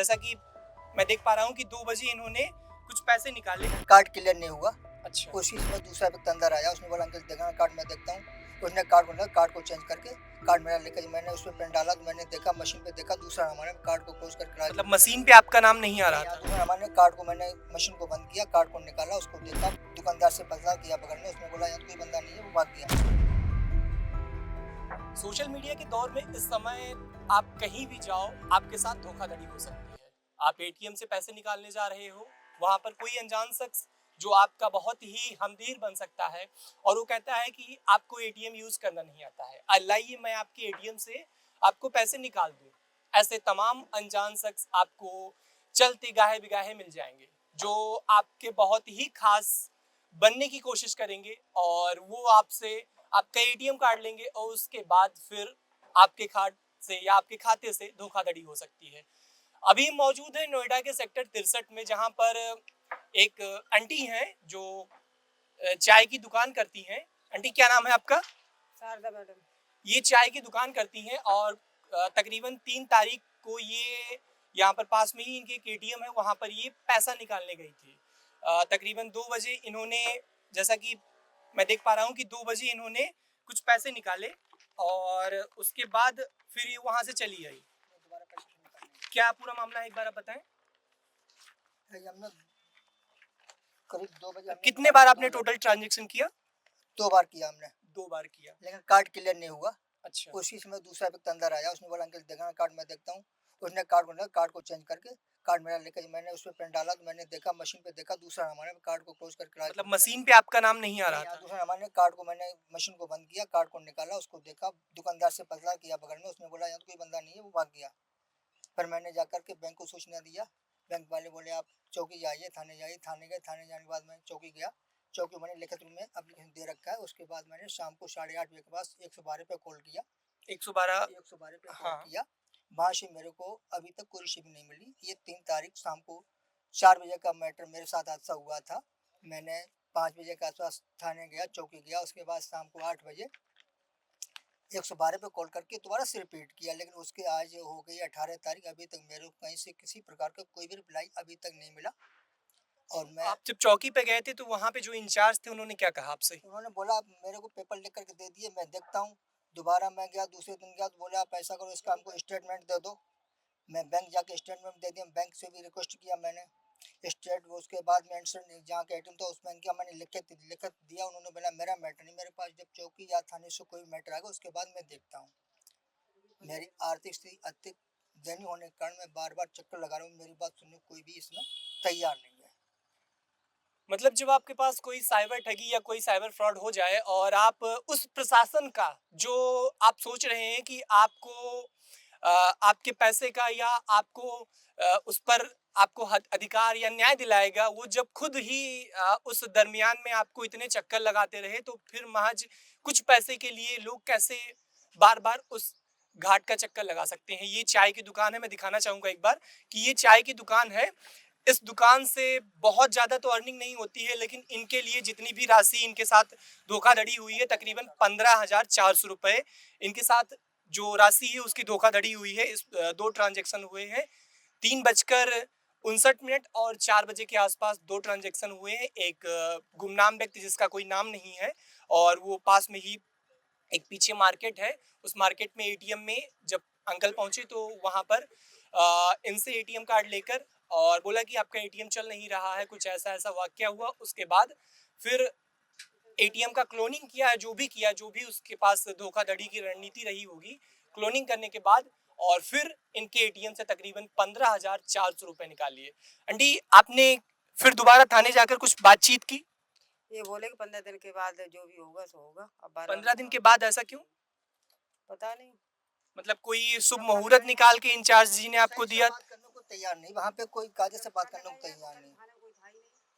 जैसा कि मैं देख पा रहा हूँ कि 2 बजे इन्होंने कुछ पैसे निकाले। कार्ड क्लियर नहीं हुआ। अच्छा। उसी समय दूसरा व्यक्ति अंदर आया, उसने बोला अंकल देखा कार्ड, मैं देखता हूँ। उसने कार्ड को चेंज करके कार्ड मेरा लेकर मैंने उसमें पेन डाला, तो मैंने देखा मशीन पे देखा दूसरा हमारे कार्ड को खोज कर मतलब मशीन पे आपका नाम नहीं आ रहा था? दूसरा हमारे कार्ड को मैंने मशीन को बंद किया, कार्ड को निकाला, उसको देखा, दुकानदार से पता किया पकड़ने, उसने बोला यहाँ कोई बंदा नहीं है, वो भाग गया। सोशल मीडिया के दौर में इस समय आप कहीं भी जाओ आपके साथ धोखाधड़ी हो सकती है। आप एटीएम से पैसे निकालने जा रहे हो, वहां पर कोई अनजान शख्स जो आपका बहुत ही हमदीर बन सकता है और वो कहता है कि आपको एटीएम यूज करना नहीं आता है, लाइए मैं आपके एटीएम से आपको पैसे निकाल दूं। ऐसे तमाम अनजान शख्स आपको चलते गाहे बिगाहे मिल जाएंगे जो आपके बहुत ही खास बनने की कोशिश करेंगे और वो आपसे आपका एटीएम कार्ड लेंगे और उसके बाद फिर आपके कार्ड से या आपके खाते से धोखाधड़ी हो सकती है। अभी मौजूद है नोएडा के सेक्टर 63 में, जहां पर एक आंटी हैं जो चाय की दुकान करती हैं। आंटी क्या नाम है आपका? शारदा मैडम। ये चाय की दुकान करती हैं और तकरीबन 3 तारीख को ये यहाँ पर पास में ही इनके एक एटीएम है, वहाँ पर ये पैसा निकालने गई थी। तकरीबन 2 बजे इन्होंने, जैसा कि मैं देख पा रहा हूँ कि 2 बजे इन्होंने कुछ पैसे निकाले और उसके बाद फिर ये वहाँ से चली गई। क्या पूरा मामला है, एक बार आप बताएं। करीब 2 बजे कितने बार आपने टोटल ट्रांजेक्शन किया? 2 बार किया हमने। 2 बार किया, लेकिन कार्ड क्लियर नहीं हुआ। अच्छा। उसी समय दूसरा व्यक्ति अंदर आया, उसने बोला अंकल देखा कार्ड, मैं देखता हूँ। उसने कार्ड को चेंज करके कार्ड मेरा लेकर मैंने उसमें पेन डाला, तो मैंने देखा मशीन पे देखा दूसरा हमारे कार्ड को खोज कर मतलब मशीन पे आपका नाम नहीं आ रहा था? दूसरा हमारे कार्ड को मैंने मशीन को बंद किया, कार्ड को निकाला, उसको देखा, दुकानदार से पता किया पकड़ने, उसने बोला यहाँ कोई बंदा नहीं है, वो भाग गया। फिर मैंने जाकर के बैंक को सूचना दिया, बैंक वाले बोले आप चौकी जाइए, थाने जाइए। थाने गए, थाने जाने के बाद मैं चौकी गया, चौकी मैंने लिखित रूप में एप्लीकेशन दे रखा है। उसके बाद मैंने शाम को 8:30 बजे के पास 112 पे कॉल किया। 112 पे कॉल किया, वहाँ से मेरे को अभी तक कोई रिसीव नहीं मिली। ये 3 तारीख शाम को 4 बजे का मैटर मेरे साथ हादसा हुआ था। मैंने 5 बजे के आसपास थाने गया, चौकी गया, उसके बाद शाम को 8 बजे 112 पे कॉल करके दोबारा से रिपीट किया। लेकिन उसके आज हो गई 18 तारीख, अभी तक मेरे को कहीं से किसी प्रकार का कोई भी रिप्लाई अभी तक नहीं मिला। और मैं आप जब चौकी पे गए थे तो वहाँ पे जो इंचार्ज थे उन्होंने क्या कहा आपसे? उन्होंने बोला मेरे को पेपर लिख करके दे दिए, मैं देखता हूँ। दोबारा मैं गया, दूसरे दिन गया, तो बोला आप ऐसा करो, इसका हमको स्टेटमेंट दे दो। मैं बैंक जाके स्टेटमेंट दे दिया, बैंक से भी रिक्वेस्ट किया मैंने स्टेट। उसके बाद मैं जहाँ के एटीएम था उस बैंक का मैंने लिख दिया। उन्होंने बोला मेरा मैटर नहीं मेरे पास, जब चौकी या थाने से कोई मैटर आएगा उसके बाद मैं देखता हूँ। मेरी आर्थिक स्थिति अत्यधिक दयनीय होने के कारण मैं बार बार चक्कर लगा रहा हूँ, मेरी बात सुनने कोई भी इसमें तैयार नहीं है। मतलब जब आपके पास कोई साइबर ठगी या कोई साइबर फ्रॉड हो जाए और आप उस प्रशासन का जो आप सोच रहे हैं कि आपको आपके पैसे का या आपको उस पर आपको अधिकार या न्याय दिलाएगा, वो जब खुद ही उस दरमियान में आपको इतने चक्कर लगाते रहे, तो फिर महज कुछ पैसे के लिए लोग कैसे बार बार उस घाट का चक्कर लगा सकते हैं। ये चाय की दुकान है, मैं दिखाना चाहूंगा एक बार कि ये चाय की दुकान है। इस दुकान से बहुत ज़्यादा तो अर्निंग नहीं होती है, लेकिन इनके लिए जितनी भी राशि इनके साथ धोखाधड़ी हुई है, तकरीबन 15,400 रुपये इनके साथ जो राशि है उसकी धोखाधड़ी हुई है। इस 2 ट्रांजेक्शन हुए हैं, 3:59 और 4 बजे के आसपास 2 ट्रांजेक्शन हुए हैं। एक गुमनाम व्यक्ति जिसका कोई नाम नहीं है और वो पास में ही एक पीछे मार्केट है, उस मार्केट में एटीएम में जब अंकल पहुंचे तो वहां पर इनसे एटीएम कार्ड लेकर और बोला कि आपका एटीएम चल नहीं रहा है, कुछ ऐसा ऐसा वाकया हुआ। उसके बाद फिर एटीएम का क्लोनिंग किया है, जो भी उसके पास धोखाधड़ी की रणनीति रही होगी, क्लोनिंग करने के बाद और फिर इनके एटीएम से तकरीबन 15,400 रुपए निकाल लिए। आंटी आपने फिर दोबारा थाने जाकर कुछ बातचीत की? ये बोले कि 15 दिन के बाद जो भी होगा सो होगा। अब 15 दिन के बाद? ऐसा क्यों? पता नहीं। मतलब कोई शुभ मुहूर्त निकाल के इंचार्ज जी ने आपको दिया? बात करने को तैयार नहीं, वहाँ पे कोई कायदे से बात करने को तैयार नहीं।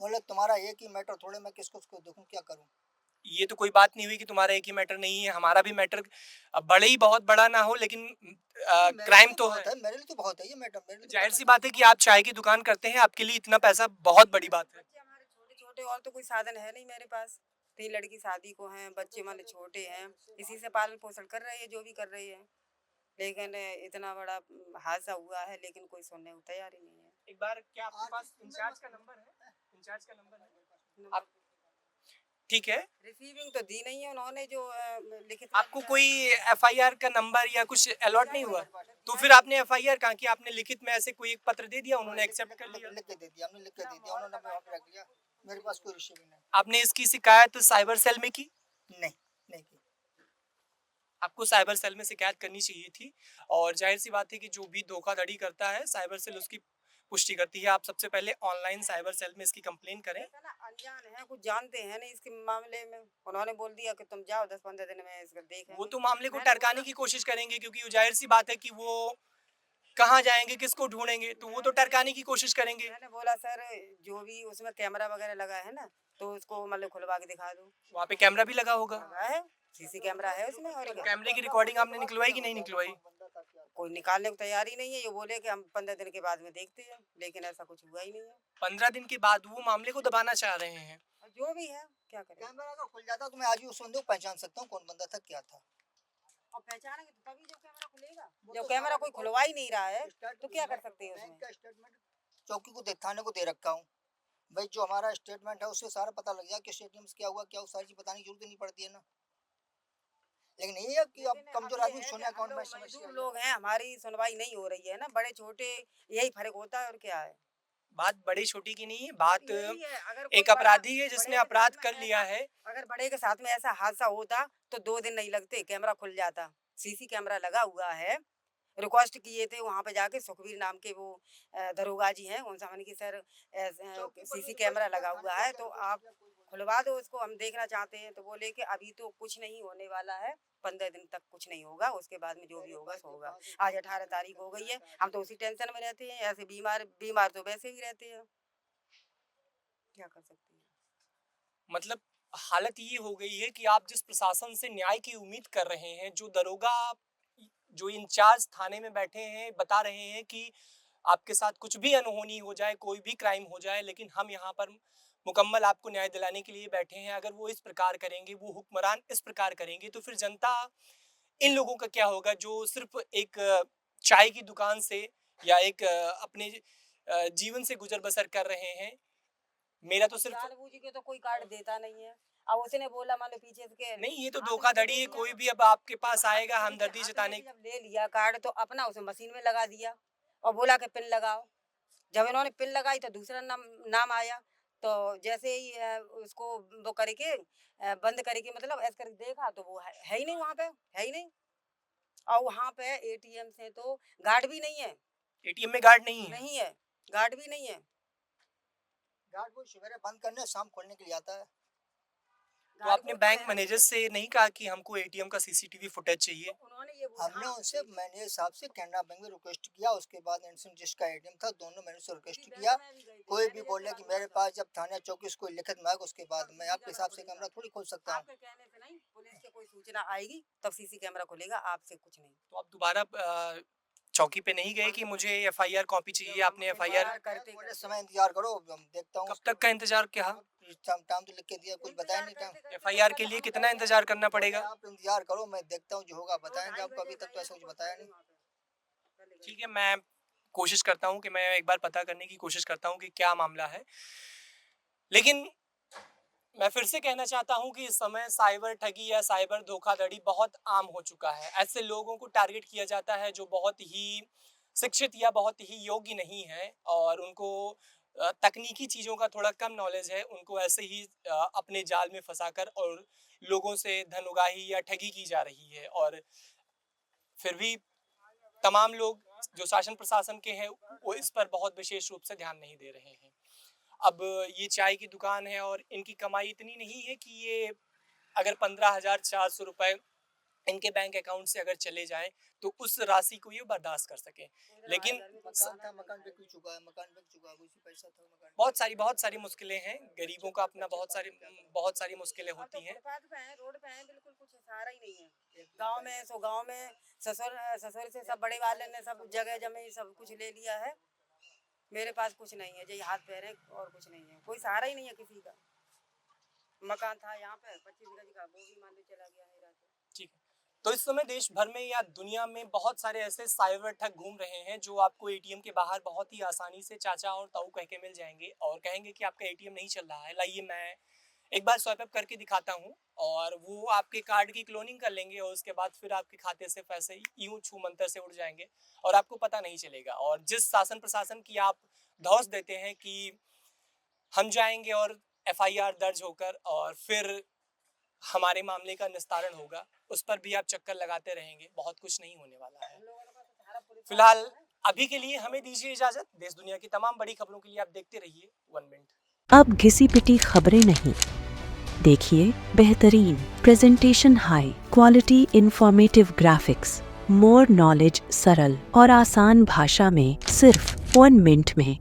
बोले तुम्हारा एक ही मैटर थोड़े, मैं किसको देखूं, क्या करूं। ये तो कोई बात नहीं हुई कि तुम्हारा एक ही मैटर नहीं है, हमारा भी मैटर बड़े ही बहुत बड़ा ना हो, लेकिन क्राइम तो है। मेरे लिए तो बहुत है ये मैटर। जाहिर सी बात है कि आप चाय की दुकान करते हैं, आपके लिए इतना पैसा बहुत बड़ी बात है। बच्चे हमारे छोटे छोटे, और तो कोई साधन है नहीं मेरे पास। 3 लड़की शादी को हैं, बच्चे हमारे छोटे हैं, इसी से पालन पोषण कर रहे हैं, जो भी कर रहे हैं। लेकिन इतना बड़ा हादसा हुआ है, लेकिन कोई सुनने को तैयार ही नहीं है। एक बार क्या आपके पास इंचार्ज का नंबर है? इंचार्ज का नंबर है? आप ठीक है, रिसीविंग तो दी नहीं है उन्होंने, जो लिखित में आपको दिया कोई है। एफआईआर का नंबर या कुछ अलॉट नहीं हुआ? तो फिर आपने एफआईआर कहाँ की? आपने लिखित में ऐसे कोई एक पत्र दे दिया, उन्होंने एक्सेप्ट कर लिया? लिख के दे दिया, हमने लिख के दे दिया, उन्होंने वहाँ पे रख दिया। मेरे पास कोई रिसीव नहीं। आपने इसकी शिकायत साइबर सेल में की? नहीं, नहीं की। आपको साइबर सेल में शिकायत करनी चाहिए थी, और जाहिर सी बात है कि जो भी धोखाधड़ी करता है साइबर सेल उसकी पुष्टि करती है। आप सबसे पहले ऑनलाइन साइबर सेल में इसकी कंप्लेन करें। ऐसा ना, अनजान है, कुछ जानते हैं नहीं इसके मामले में। उन्होंने बोल दिया कि तुम जाओ 10-15 दिन में इसको देखेंगे। वो तो मामले को मैंने टरकाने बोला- की कोशिश करेंगे, क्योंकि जाहिर सी बात है कि वो कहाँ जाएंगे, किसको ढूंढेंगे, तो वो तो टरकाने की कोशिश करेंगे। मैंने बोला सर, जो भी उसमें कैमरा वगैरह लगा है ना, तो उसको मतलब खुलवा के दिखा दो। वहाँ पे कैमरा भी लगा होगा? लगा है, सीसी कैमरा है उसमें। और तो क्या? कैमरे की रिकॉर्डिंग आपने निकलवाई कि नहीं निकलवाई? कोई निकालने को तैयार ही नहीं है। ये बोले कि हम 15 दिन के बाद में देखते हैं, लेकिन ऐसा कुछ हुआ ही नहीं है। 15 दिन के बाद वो मामले को दबाना चाह रहे हैं। और जो भी है, क्या करें। कैमरा अगर खुल जाता तो मैं आज ही उस बंदे को पहचान सकता हूँ कौन बंदा था, क्या था। और पहचानेंगे तो तभी जब कैमरा खुलेगा। वो जब तो कैमरा सारा कोई रिकॉर्ड- खुलवा ही नहीं रहा है, स्टेट- तो क्या कर सकते हैं बैंक उसमें। का स्टेटमेंट चौकी को थाने को दे रखा हूँ भाई। जो हमारा स्टेटमेंट है उससे सारा पता लग जाए कि स्टेटमेंट में क्या हुआ, क्या सारी चीज बताने की जरूरत ही नहीं पड़ती है ना। लेकिन ये है कि अब लेकिन कमजोर ये आदमी है सुने कि हम अकाउंट में लोग समस्या मजदूर है। लोग हैं, हमारी सुनवाई नहीं हो रही है ना। बड़े छोटे यही फर्क होता है, और क्या है। बात बड़ी छोटी की नहीं है, बात यही है, अगर एक कोई बड़ा अपराधी है जिसने बड़े के अपराध साथ में कर लिया ऐसा- है। अगर बड़े के साथ में ऐसा हादसा होता तो 2 दिन नहीं लगते, कैमरा खुल जाता। सीसी कैमरा लगा हुआ है। रिक्वेस्ट किए थे वहां पे जाके, सुखबीर नाम के वो दरोगा जी हैं, उनसे हमने की सर सीसी कैमरा लगा हुआ है तो आप खुलवा दो उसको, हम देखना चाहते हैं। तो बोले कि अभी तो कुछ नहीं होने वाला है, 15 दिन तक कुछ नहीं होगा, उसके बाद में जो भी होगा सो होगा। आज 18 तारीख हो गई है, हम तो उसी टेंशन में रहते हैं। ऐसे बीमार बीमार तो वैसे ही रहते हैं, क्या कर सकते हैं। मतलब हालत ये हो गई है कि आप जिस प्रशासन से न्याय की उम्मीद कर रहे हैं, जो दरोगा, जो इंचार्ज थाने में बैठे हैं, बता रहे हैं कि आपके साथ कुछ भी अनहोनी हो जाए, कोई भी क्राइम हो जाए, लेकिन हम यहाँ पर मुकम्मल आपको न्याय दिलाने के लिए बैठे हैं। अगर वो इस प्रकार करेंगे, वो हुक्मरान इस प्रकार करेंगे, तो फिर जनता, इन लोगों का क्या होगा जो सिर्फ एक चाय की दुकान से या एक अपने जीवन से गुजर बसर कर रहे हैं। मेरा तो सिर्फ जानबूझ के तो कोई कार्ड देता नहीं है। अब उसने बोला मान लो पीछे से के नहीं, ये तो हाथ में धोखाधड़ी ले है। लिया। कोई भी अब आपके पास जब हाथ आएगा में हमदर्दी हाथ में जताने। से जब ले लिया कार्ड, तो अपना उसे मशीन में लगा दिया और बोला कि पिन लगाओ। जब इन्होंने पिन लगाई तो दूसरा नाम नाम आया। तो जैसे ही उसको वो करके बंद करके, मतलब ऐसे करके देखा तो वो है ही नहीं, वहाँ पे है ही नहीं। और वहाँ पे एटीएम से तो गार्ड भी नहीं है। एटीएम में गार्ड नहीं है? नहीं है, गार्ड भी नहीं है। गार्ड वो सवेरे बंद करने शाम खोलने के लिए आता है। तो आपने बैंक मैनेजर से नहीं कहा कि हमको एटीएम का सीसीटीवी फुटेज चाहिए? उन्होंने ये हमने उनसे मैनेजर साहब से कैनरा बैंक में रिक्वेस्ट किया, उसके बाद इनसे जिसका एटीएम था दोनों मैंने उससे रिक्वेस्ट किया। कोई भी बोले कि मेरे पास जब थाने चौकी से कोई लिखित मांगे उसके बाद मैं आपके हिसाब से कैमरा थोड़ी खोल सकता हूँ। आपके कहने से नहीं, पुलिस के कोई सूचना आएगी तब सीसी कैमरा खुलेगा, आपसे कुछ नहीं। तो आप दोबारा चौकी पे नहीं गए कि मुझे एफआईआर कॉपी चाहिए? आपने एफआईआर करते बोले समय इंतजार करो, हम देखता हूँ। कब तक का इंतजार किया? टाइम तो लिख के दिया, कुछ बताया नहीं टाइम। एफआईआर के लिए कितना इंतजार करना पड़ेगा? आप इंतजार करो, मैं देखता हूँ जो होगा बताएंगे आपको। अभी तक तो ऐसा कुछ बताया नहीं। ठीक है, मैं कोशिश करता हूँ कि मैं एक बार पता करने की कोशिश करता हूँ कि क्या मामला है। लेकिन मैं फिर से कहना चाहता हूँ कि इस समय साइबर ठगी या साइबर धोखाधड़ी बहुत आम हो चुका है। ऐसे लोगों को टारगेट किया जाता है जो बहुत ही शिक्षित या बहुत ही योग्य नहीं है, और उनको तकनीकी चीज़ों का थोड़ा कम नॉलेज है। उनको ऐसे ही अपने जाल में फंसाकर और लोगों से धन उगाही या ठगी की जा रही है। और फिर भी तमाम लोग जो शासन प्रशासन के हैं वो इस पर बहुत विशेष रूप से ध्यान नहीं दे रहे हैं। अब ये चाय की दुकान है और इनकी कमाई इतनी नहीं है कि ये अगर 15,400 रुपए इनके बैंक अकाउंट से अगर चले जाएं तो उस राशि को ये बर्दाश्त कर सकें। लेकिन मकान था, मकान बिक चुका है, मकान बिक चुका है, उसी पैसा था मकान। बहुत सारी मुश्किलें हैं। गरीबों का अपना बहुत सारी मुश्किलें होती हैं। फुटपाथ पे हैं, रोड पे हैं, बिल्कुल कुछ सहारा ही नहीं है। गांव में ससुर ससुर से सब बड़े वाले ने सब जगह जमीन सब कुछ ले लिया है। मेरे पास कुछ नहीं है, जो हाथ पैर है और कुछ नहीं है, कोई सहारा ही नहीं है किसी का। मकान था यहाँ पे 25 गज का, वो भी मान लो चला गया है रात। ठीक है, तो इस समय देश भर में या दुनिया में बहुत सारे ऐसे साइबर ठग घूम रहे हैं जो आपको एटीएम के बाहर बहुत ही आसानी से चाचा और ताऊ कह के मिल जाएंगे और कहेंगे कि आपका एटीएम नहीं चल रहा है, लाइए मैं एक बार स्वाइप अप करके दिखाता हूँ, और वो आपके कार्ड की क्लोनिंग कर लेंगे और उसके बाद फिर आपके खाते से पैसे यूं छू मंतर से उड़ जाएंगे और आपको पता नहीं चलेगा। और जिस शासन प्रशासन की आप धौंस देते हैं कि हम जाएंगे और एफआईआर दर्ज होकर और फिर हमारे मामले का निस्तारण होगा, उस पर भी आप चक्कर लगाते रहेंगे, बहुत कुछ नहीं होने वाला है। फिलहाल अभी के लिए हमें दीजिए इजाजत। देश दुनिया की तमाम बड़ी खबरों के लिए आप देखते रहिए 1 मिनट। अब घिसी पिटी खबरें नहीं, देखिए बेहतरीन presentation, high quality informative graphics, more knowledge, सरल और आसान भाषा में सिर्फ 1 मिनट में।